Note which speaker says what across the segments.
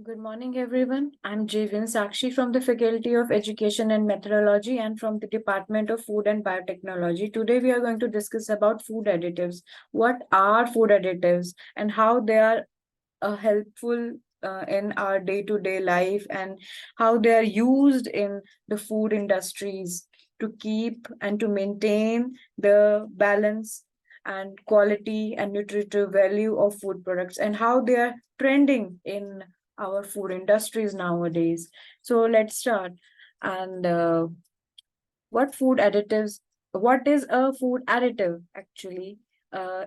Speaker 1: Good morning, everyone. I'm Ms Sakshi from the Faculty of Education and Meteorology and from the Department of Food and Biotechnology. Today, we are going to discuss about food additives. What are food additives and how they are helpful in our day-to-day life and how they are used in the food industries to keep and to maintain the balance and quality and nutritive value of food products and how they are trending in our food industries nowadays. So let's start. And what food additives, what is a food additive actually?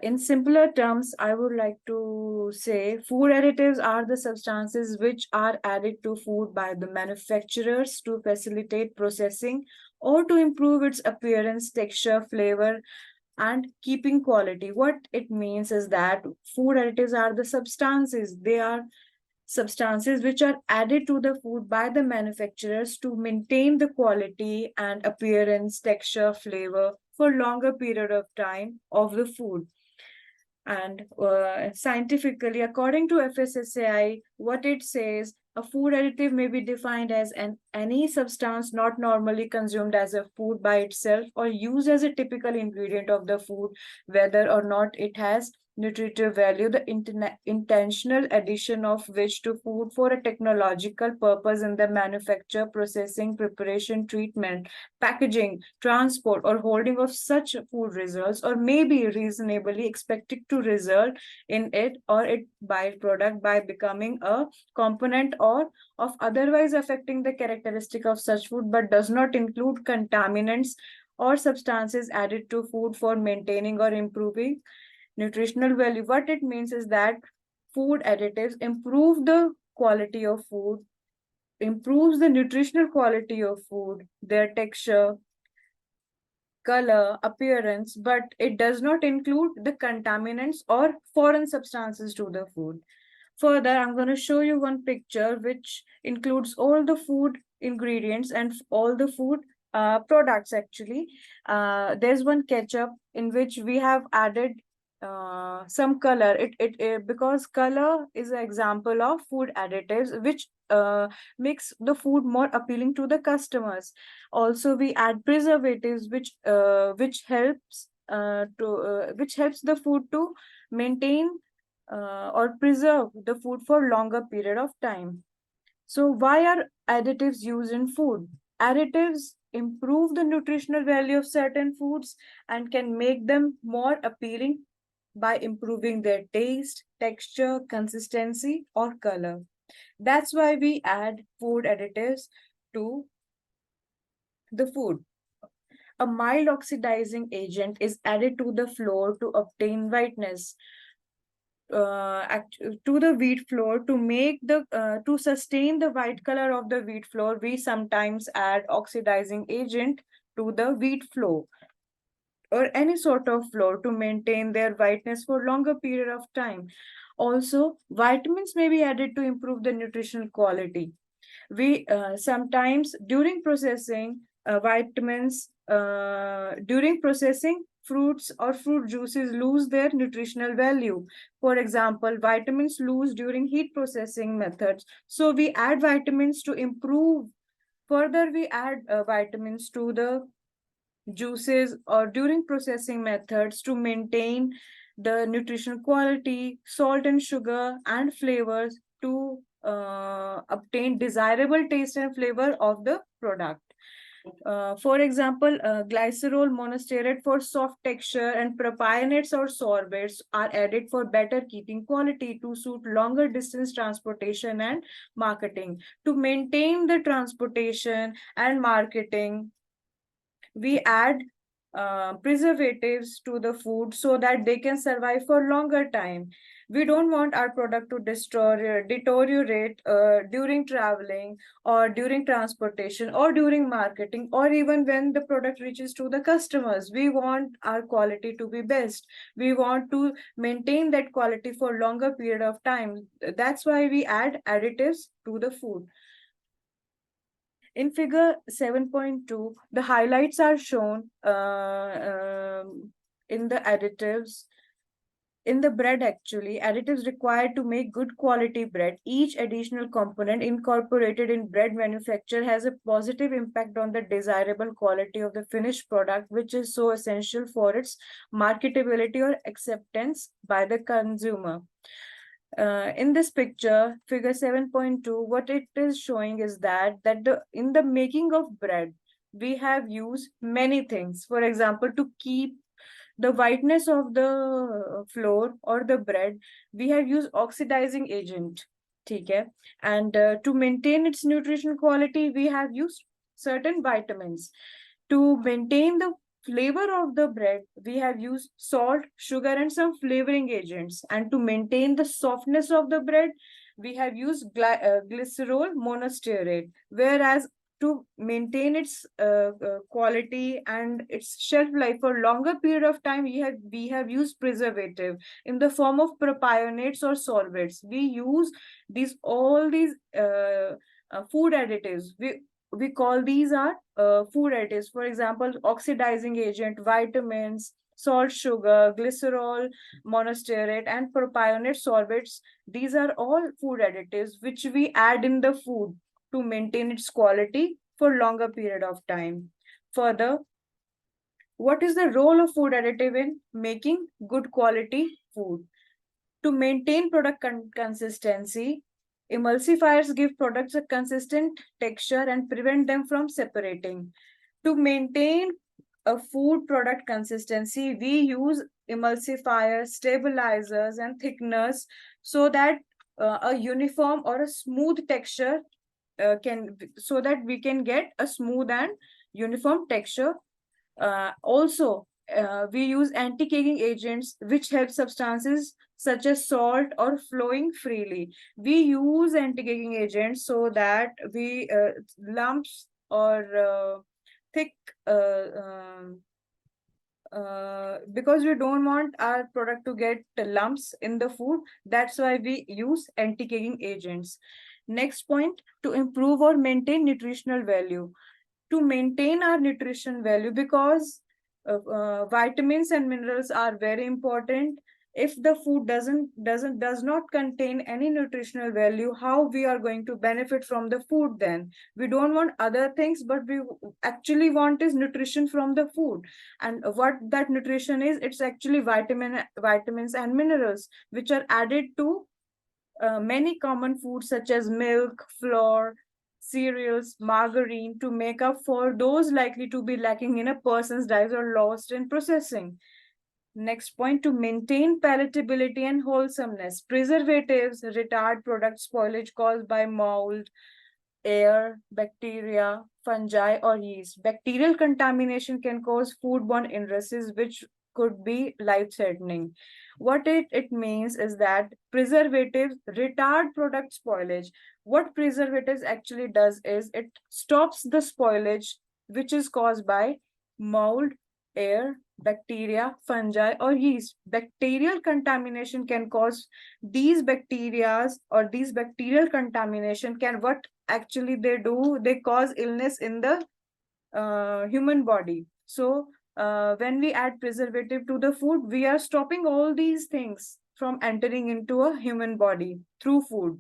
Speaker 1: In simpler terms, I would like to say food additives are the substances which are added to food by the manufacturers to facilitate processing or to improve its appearance, texture, flavor, and keeping quality. What it means is that food additives are the substances, they are substances which are added to the food by the manufacturers to maintain the quality and appearance, texture, flavor for longer period of time of the food. And scientifically, according to FSSAI, what it says, a food additive may be defined as any substance not normally consumed as a food by itself or used as a typical ingredient of the food, whether or not it has nutritive value, the intentional addition of which to food for a technological purpose in the manufacture, processing, preparation, treatment, packaging, transport, or holding of such food results, or may be reasonably expected to result in it or its byproduct by becoming a component or of otherwise affecting the characteristic of such food, but does not include contaminants or substances added to food for maintaining or improving nutritional value. What it means is that food additives improve the quality of food, improves the nutritional quality of food, their texture, color, appearance, but it does not include the contaminants or foreign substances to the food. Further, I'm going to show you one picture which includes all the food ingredients and all the food products actually. There's one ketchup in which we have added some color. It because color is an example of food additives which makes the food more appealing to the customers. Also, we add preservatives which helps the food to maintain or preserve the food for longer period of time. So why are additives used in food? Additives improve the nutritional value of certain foods and can make them more appealing by improving their taste, texture, consistency, or color. That's why we add food additives to the food. A mild oxidizing agent is added to the flour to obtain whiteness. To the wheat flour to make the to sustain the white color of the wheat flour, we sometimes add oxidizing agent to the wheat flour or any sort of flour to maintain their whiteness for longer period of time. Also, vitamins may be added to improve the nutritional quality. We sometimes during processing fruits or fruit juices lose their nutritional value. For example, vitamins lose during heat processing methods, so we add vitamins to improve. Further, we add vitamins to the juices or during processing methods to maintain the nutritional quality, salt and sugar and flavors to obtain desirable taste and flavor of the product. For example, glycerol monosterate for soft texture and propionates or sorbates are added for better keeping quality to suit longer distance transportation and marketing. To maintain the transportation and marketing, we add preservatives to the food so that they can survive for longer time. We don't want our product to deteriorate during traveling or during transportation or during marketing or even when the product reaches to the customers. We want our quality to be best. We want to maintain that quality for longer period of time. That's why we add additives to the food. In figure 7.2, the highlights are shown in the additives in the bread actually, additives required to make good quality bread. Each additional component incorporated in bread manufacture has a positive impact on the desirable quality of the finished product, which is so essential for its marketability or acceptance by the consumer. In this picture, figure 7.2, what it is showing is that in the making of bread, we have used many things. For example, to keep the whiteness of the flour or the bread, we have used oxidizing agent. Okay, and to maintain its nutrition quality, we have used certain vitamins. To maintain the flavor of the bread, we have used salt, sugar, and some flavoring agents. And to maintain the softness of the bread, we have used glycerol monostearate. Whereas to maintain its quality and its shelf life for longer period of time, we have used preservative in the form of propionates or solvents. We use all these food additives. We call these are food additives. For example, oxidizing agent, vitamins, salt, sugar, glycerol monostearate, and propionate solvents. These are all food additives which we add in the food to maintain its quality for longer period of time. Further, what is the role of food additive in making good quality food? To maintain product consistency, emulsifiers give products a consistent texture and prevent them from separating. To maintain a food product consistency, we use emulsifiers, stabilizers, and thickeners so that a uniform or a smooth texture so that we can get a smooth and uniform texture. Also, we use anti-caking agents which help substances such as salt or flowing freely. We use anti-caking agents so that we lumps or thick because we don't want our product to get lumps in the food. That's why we use anti-caking agents. Next point, to improve or maintain nutritional value. To maintain our nutrition value, because vitamins and minerals are very important. If the food does not contain any nutritional value, how we are going to benefit from the food? Then we don't want other things, but we actually want is nutrition from the food. And what that nutrition is, it's actually vitamins and minerals which are added to many common foods such as milk, flour, cereals, margarine, to make up for those likely to be lacking in a person's diet or lost in processing. Next point, to maintain palatability and wholesomeness. Preservatives retard product spoilage caused by mold, air, bacteria, fungi, or yeast. Bacterial contamination can cause foodborne illnesses, which could be life-threatening. What it means is that preservatives retard product spoilage. What preservatives actually does is it stops the spoilage which is caused by mold, air, bacteria, fungi, or yeast. Bacterial contamination can cause these bacteria, or these bacterial contamination can, what actually they do, they cause illness in the human body. So when we add preservative to the food, we are stopping all these things from entering into a human body through food.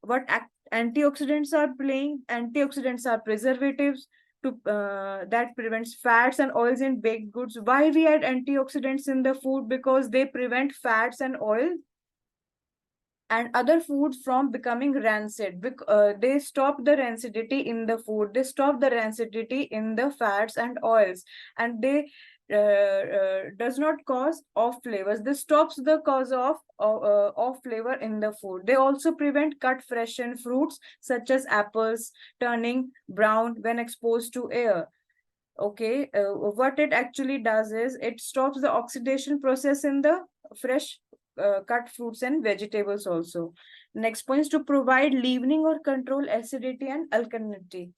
Speaker 1: What antioxidants are playing? Antioxidants are preservatives to that prevents fats and oils in baked goods. Why we add antioxidants in the food? Because they prevent fats and oil and other foods from becoming rancid. They stop the rancidity in the food, they stop the rancidity in the fats and oils, and they does not cause off flavors. This stops the cause of off flavor in the food. They also prevent cut freshened fruits such as apples turning brown when exposed to air. Okay, what it actually does is it stops the oxidation process in the fresh cut fruits and vegetables also. Next point is to provide leavening or control acidity and alkalinity.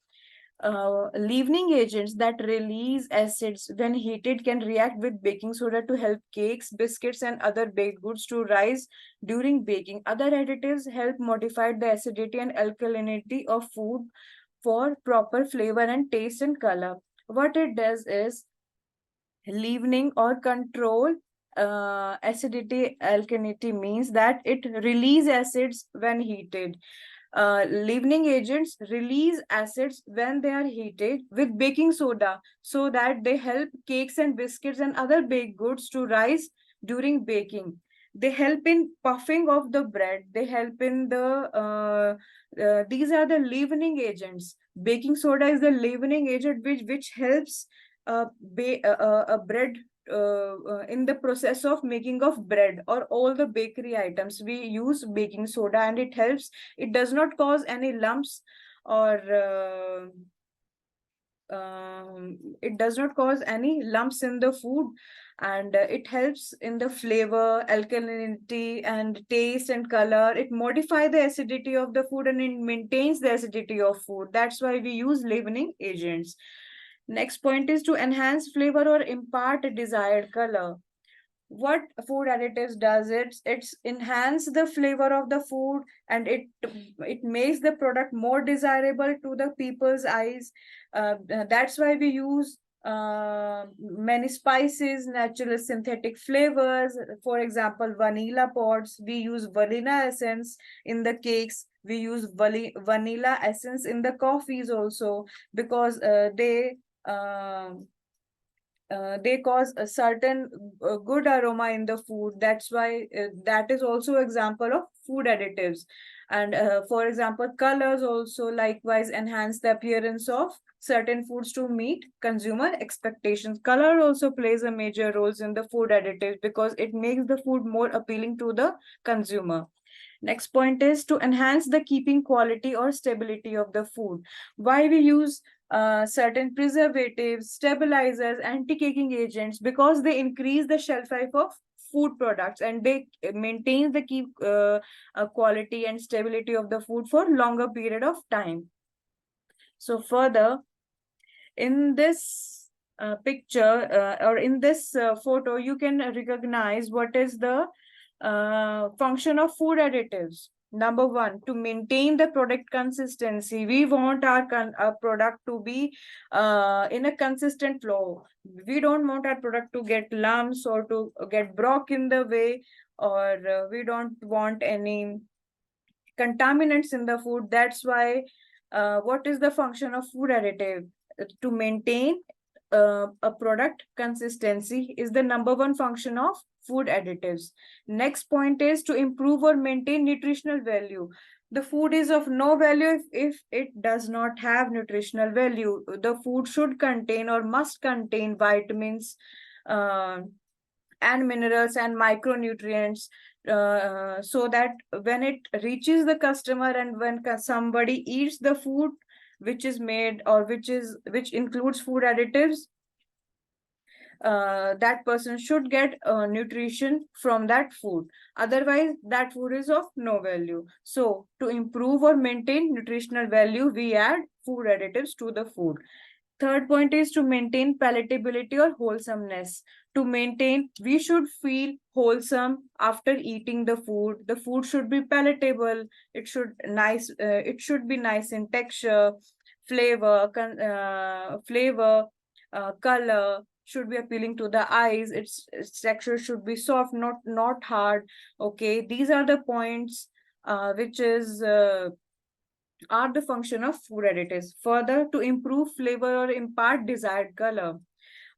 Speaker 1: Leavening agents that release acids when heated can react with baking soda to help cakes, biscuits, and other baked goods to rise during baking. Other additives help modify the acidity and alkalinity of food for proper flavor and taste and color. What it does is leavening or control acidity alkalinity means that it release acids when heated. Leavening agents release acids when they are heated with baking soda so that they help cakes and biscuits and other baked goods to rise during baking. They help in puffing of the bread. They help in these are the leavening agents. Baking soda is the leavening agent which helps a bread in the process of making of bread or all the bakery items. We use baking soda and it helps. It does not cause any lumps or it does not cause any lumps in the food, and it helps in the flavor, alkalinity and taste and color. It modifies the acidity of the food and it maintains the acidity of food. That's why we use leavening agents. Next point is to enhance flavor or impart a desired color. What food additives does, it's enhance the flavor of the food, and it makes the product more desirable to the people's eyes. That's why we use many spices, natural synthetic flavors. For example, vanilla pods, we use vanilla essence in the cakes. We use vanilla essence in the coffees also, because they cause a certain good aroma in the food. That's why that is also example of food additives. And for example, colors also likewise enhance the appearance of certain foods to meet consumer expectations. Color also plays a major role in the food additives because it makes the food more appealing to the consumer. Next point is to enhance the keeping quality or stability of the food. Why we use certain preservatives, stabilizers, anti-caking agents? Because they increase the shelf life of food products and they maintain the keep quality and stability of the food for longer period of time. So further, in this picture or in this photo, you can recognize what is the function of food additives. Number one, to maintain the product consistency. We want our product to be in a consistent flow. We don't want our product to get lumps or to get broke in the way, or we don't want any contaminants in the food. That's why what is the function of food additive? To maintain a product consistency is the number one function of food additives. Next point is to improve or maintain nutritional value. The food is of no value if it does not have nutritional value. The food should contain or must contain vitamins and minerals and micronutrients, so that when it reaches the customer and when somebody eats the food which is made or which includes food additives, that person should get nutrition from that food. Otherwise, that food is of no value. So, to improve or maintain nutritional value, we add food additives to the food. Third point is to maintain palatability or wholesomeness. To maintain, we should feel wholesome after eating the food. The food should be palatable. It should be nice in texture, flavor, color should be appealing to the eyes. Its texture should be soft, not hard. Okay, these are the points which are the function of food additives. Further, to improve flavor or impart desired color.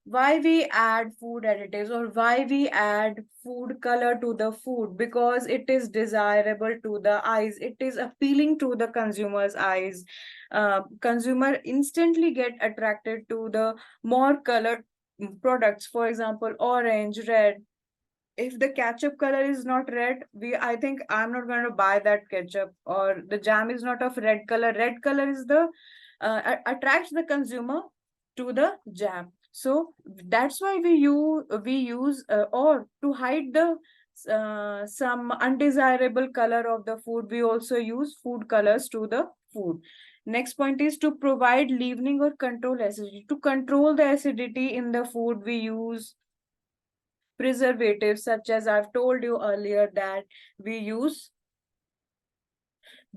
Speaker 1: Why we add food additives or why we add food color to the food? Because it is desirable to the eyes. It is appealing to the consumer's eyes. Consumer instantly get attracted to the more colored products. For example, orange, red. If the ketchup color is not red, I think I'm not going to buy that ketchup. Or the jam is not of red color. Red color is the attracts the consumer to the jam. So that's why we use or to hide the some undesirable color of the food, we also use food colors to the food. Next point is to provide leavening or control acidity. To control the acidity in the food, we use preservatives, such as I've told you earlier that we use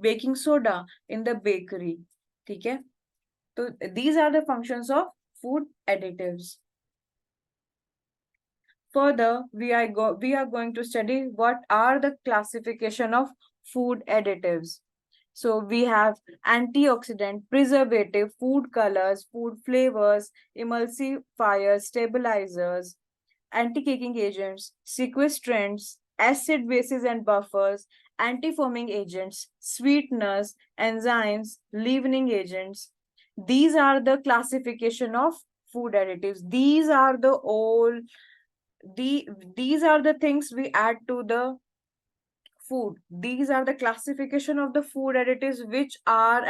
Speaker 1: baking soda in the bakery. Okay? So these are the functions of food additives. Further, we are going to study what are the classification of food additives. So we have antioxidant, preservative, food colors, food flavors, emulsifiers, stabilizers, anti-caking agents, sequestrants, acid bases and buffers, anti-foaming agents, sweeteners, enzymes, leavening agents. These are the classification of food additives. These are the all these are the things we add to the food. These are the classification of the food additives which are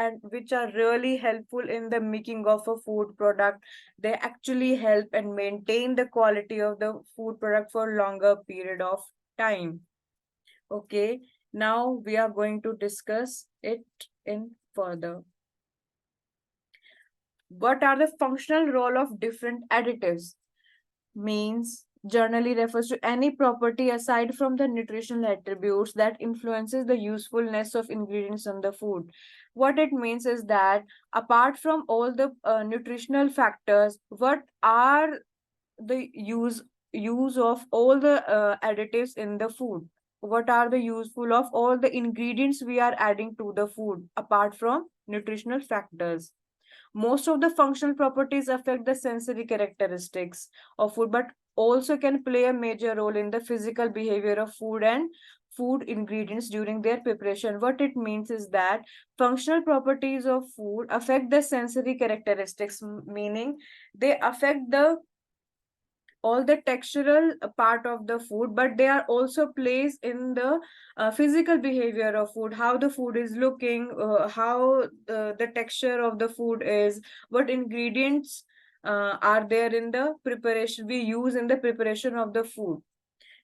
Speaker 1: really helpful in the making of a food product. They actually help and maintain the quality of the food product for longer period of time. Okay, now we are going to discuss it in further. What are the functional role of different additives? Means generally refers to any property aside from the nutritional attributes that influences the usefulness of ingredients in the food. What it means is that apart from all the nutritional factors, what are the use of all the additives in the food? What are the useful of all the ingredients we are adding to the food apart from nutritional factors? Most of the functional properties affect the sensory characteristics of food, but also can play a major role in the physical behavior of food and food ingredients during their preparation. What it means is that functional properties of food affect the sensory characteristics, meaning they affect the all the textural part of the food, but they are also plays in the physical behavior of food, how the food is looking, how the texture of the food is, what ingredients are there in the preparation we use in the preparation of the food.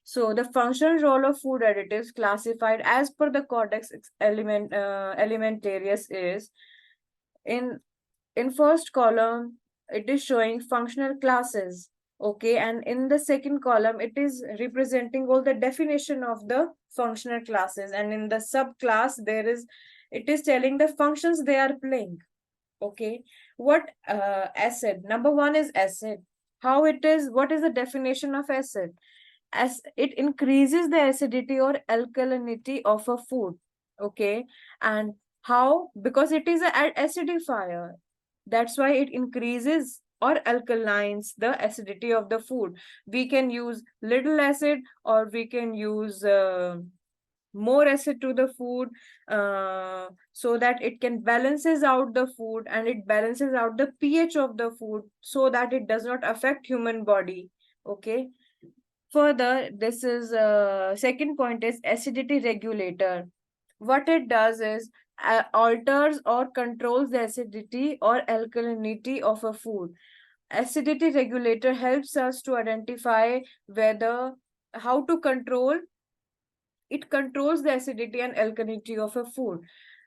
Speaker 1: So the functional role of food additives classified as per the Codex Alimentarius is in first column it is showing functional classes. Okay, and in the second column it is representing all the definition of the functional classes, and in the subclass there is it is telling the functions they are playing. Okay, what acid, number one is acid. How it is, what is the definition of acid? As it increases the acidity or alkalinity of a food. Okay, and how? Because it is an acidifier, that's why it increases or alkalines the acidity of the food. We can use little acid or we can use more acid to the food, so that it can balances out the food and it balances out the pH of the food so that it does not affect human body. Okay, further, this is second point is acidity regulator. What it does is alters or controls the acidity or alkalinity of a food. Acidity regulator helps us to identify whether how to control, it controls the acidity and alkalinity of a food.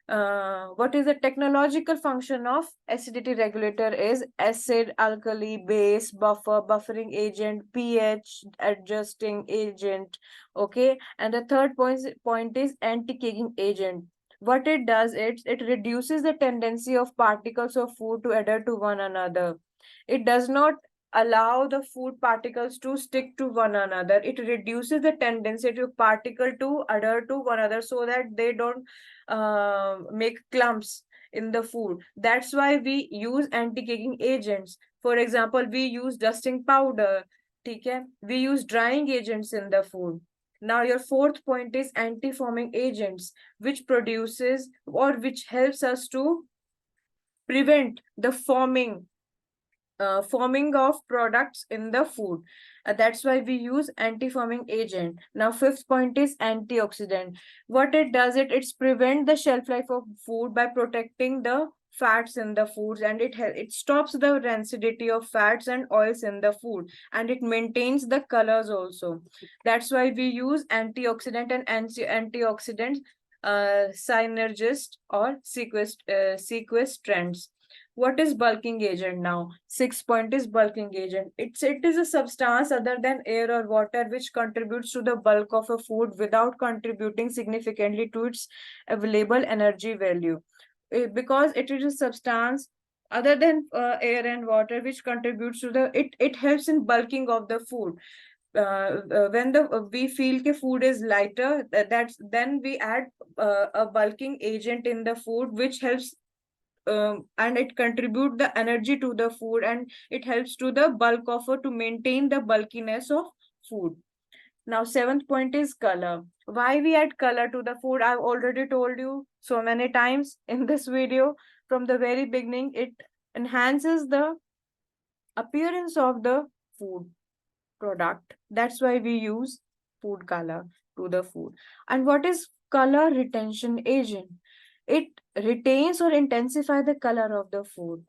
Speaker 1: What is the technological function of acidity regulator is acid, alkali, base, buffer, buffering agent, pH adjusting agent. Okay, and the third point is anti-caking agent. What it does, it reduces the tendency of particles of food to adhere to one another. It does not allow the food particles to stick to one another. It reduces the tendency to particle to adhere to one another so that they don't make clumps in the food. That's why we use anti-caking agents. For example, we use dusting powder. Okay? We use drying agents in the food. Now your fourth point is anti-foaming agents, which produces or which helps us to prevent the forming of products in the food. That's why we use anti-foaming agent. Now, fifth point is antioxidant. What it does, it's prevent the shelf life of food by protecting the fats in the foods, and it stops the rancidity of fats and oils in the food, and it maintains the colors also. That's why we use antioxidant and antioxidant synergist or sequestrants. What is bulking agent now? Sixth point is bulking agent. It is a substance other than air or water which contributes to the bulk of a food without contributing significantly to its available energy value. Because it is a substance other than air and water which contributes to it helps in bulking of the food. when we feel the food is lighter, that's then we add a bulking agent in the food, which helps and it contribute the energy to the food, and it helps to the bulk offer to maintain the bulkiness of food. Now, seventh point is color. Why we add color to the food? I've already told you so many times in this video. From the very beginning, it enhances the appearance of the food product. That's why we use food color to the food. And what is color retention agent? It retains or intensify the color of the food.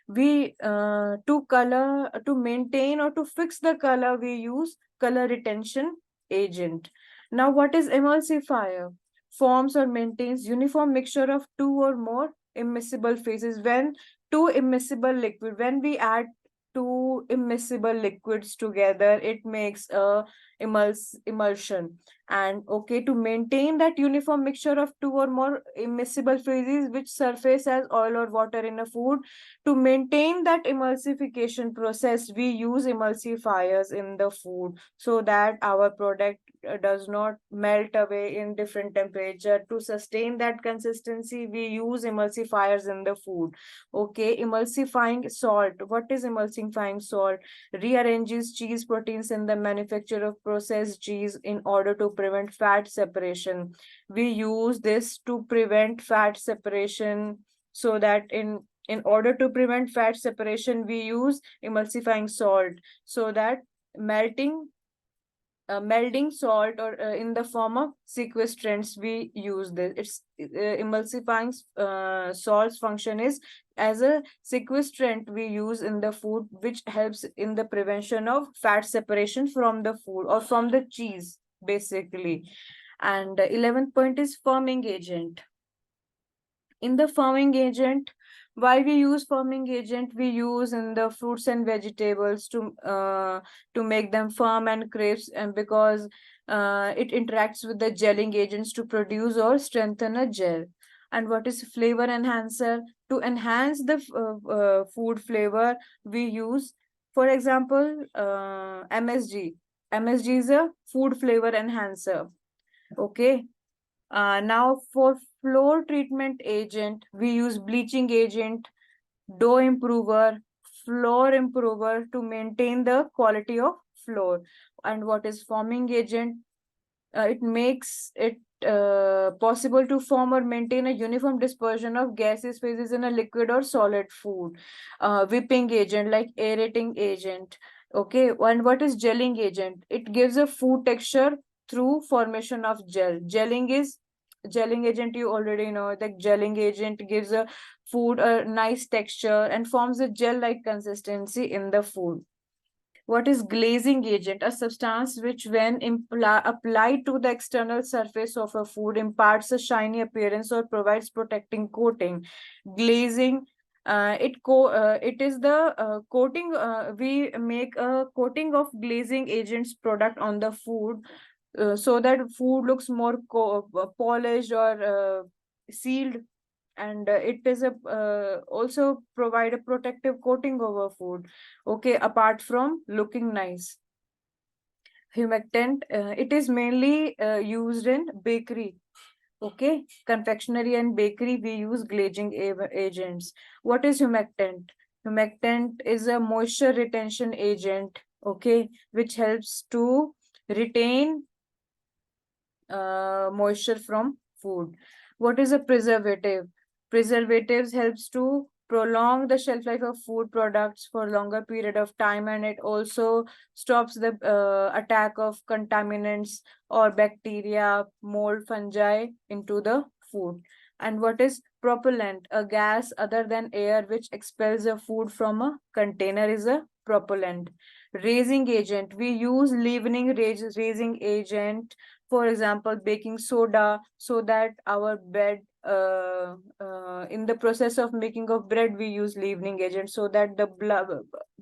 Speaker 1: We to maintain or to fix the color, we use color retention agent. Now, what is emulsifier? Forms or maintains uniform mixture of two or more immiscible phases. When two immiscible liquid, when we add two immiscible liquids together, it makes a emulsion. And okay, to maintain that uniform mixture of two or more immiscible phases which surface as oil or water in a food, to maintain that emulsification process, we use emulsifiers in the food so that our product does not melt away in different temperature. To sustain that consistency, we use emulsifiers in the food. Okay, emulsifying salt. What is emulsifying salt? Rearranges cheese proteins in the manufacture of processed cheese in order to prevent fat separation. We use this to prevent fat separation, so that in order to prevent fat separation, we use emulsifying salt, so that melting melding salt or in the form of sequestrants, we use this. It's emulsifying salt's function is as a sequestrant we use in the food, which helps in the prevention of fat separation from the food or from the cheese, basically. And 11th point is firming agent. In the firming agent, why we use firming agent? We use in the fruits and vegetables to make them firm and crisp, and because it interacts with the gelling agents to produce or strengthen a gel. And what is flavor enhancer? To enhance the food flavor, we use, for example, MSG. MSG is a food flavor enhancer. Okay. Now for floor treatment agent, we use bleaching agent, dough improver, floor improver to maintain the quality of flour. And what is forming agent? It makes it possible to form or maintain a uniform dispersion of gaseous phases in a liquid or solid food. Whipping agent, like aerating agent. Okay, and what is gelling agent? It gives a food texture through formation of gel. Gelling agent, you already know that gelling agent gives a food a nice texture and forms a gel-like consistency in the food. What is glazing agent? A substance which, when applied to the external surface of a food, imparts a shiny appearance or provides protecting coating. Glazing, it is the coating. We make a coating of glazing agents product on the food, so that food looks more polished or sealed, and it is a also provide a protective coating over food. Okay, apart from looking nice. Humectant, it is mainly used in bakery. Okay, confectionery and bakery, we use glazing agents. What is humectant? Humectant is a moisture retention agent, okay, which helps to retain moisture from food. What is a preservative? Preservatives helps to prolong the shelf life of food products for longer period of time, and it also stops the attack of contaminants or bacteria, mold, fungi into the food. And what is propellant? A gas other than air which expels the food from a container is a propellant. Raising agent, we use leavening raising agent, for example baking soda, so that our bread in the process of making of bread, we use leavening agent, so that the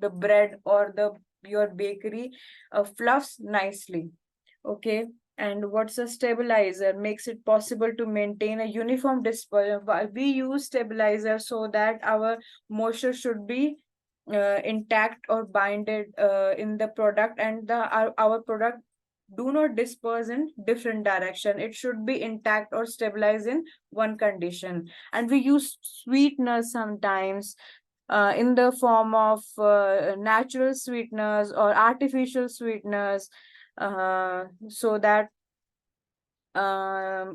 Speaker 1: bread or the your bakery fluffs nicely. Okay, and what's a stabilizer? Makes it possible to maintain a uniform dispersion. We use stabilizer so that our moisture should be intact or binded in the product, and our product do not disperse in different direction. It should be intact or stabilized in one condition. And we use sweeteners sometimes in the form of natural sweeteners or artificial sweeteners, so that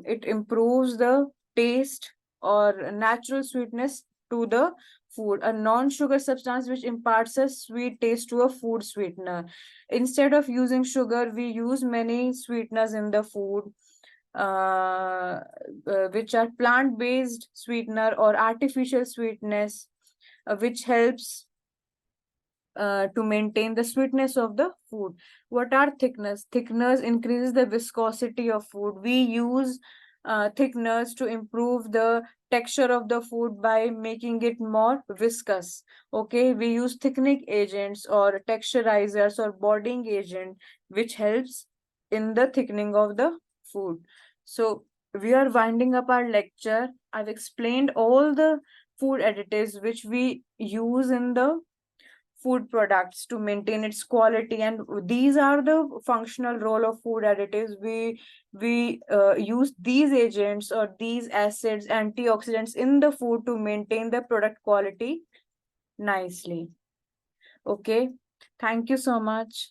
Speaker 1: it improves the taste or natural sweetness to the food. A non-sugar substance which imparts a sweet taste to a food sweetener. Instead of using sugar, we use many sweeteners in the food, which are plant-based sweetener or artificial sweetness, which helps to maintain the sweetness of the food. What are thickeners? Thickeners increases the viscosity of food. We use thickeners to improve the texture of the food by making it more viscous. Okay, we use thickening agents or texturizers or bonding agent, which helps in the thickening of the food. So we are winding up our lecture. I've explained all the food additives which we use in the food products to maintain its quality, and these are the functional role of food additives. We use these agents or these acids, antioxidants in the food to maintain the product quality nicely. Okay, thank you so much.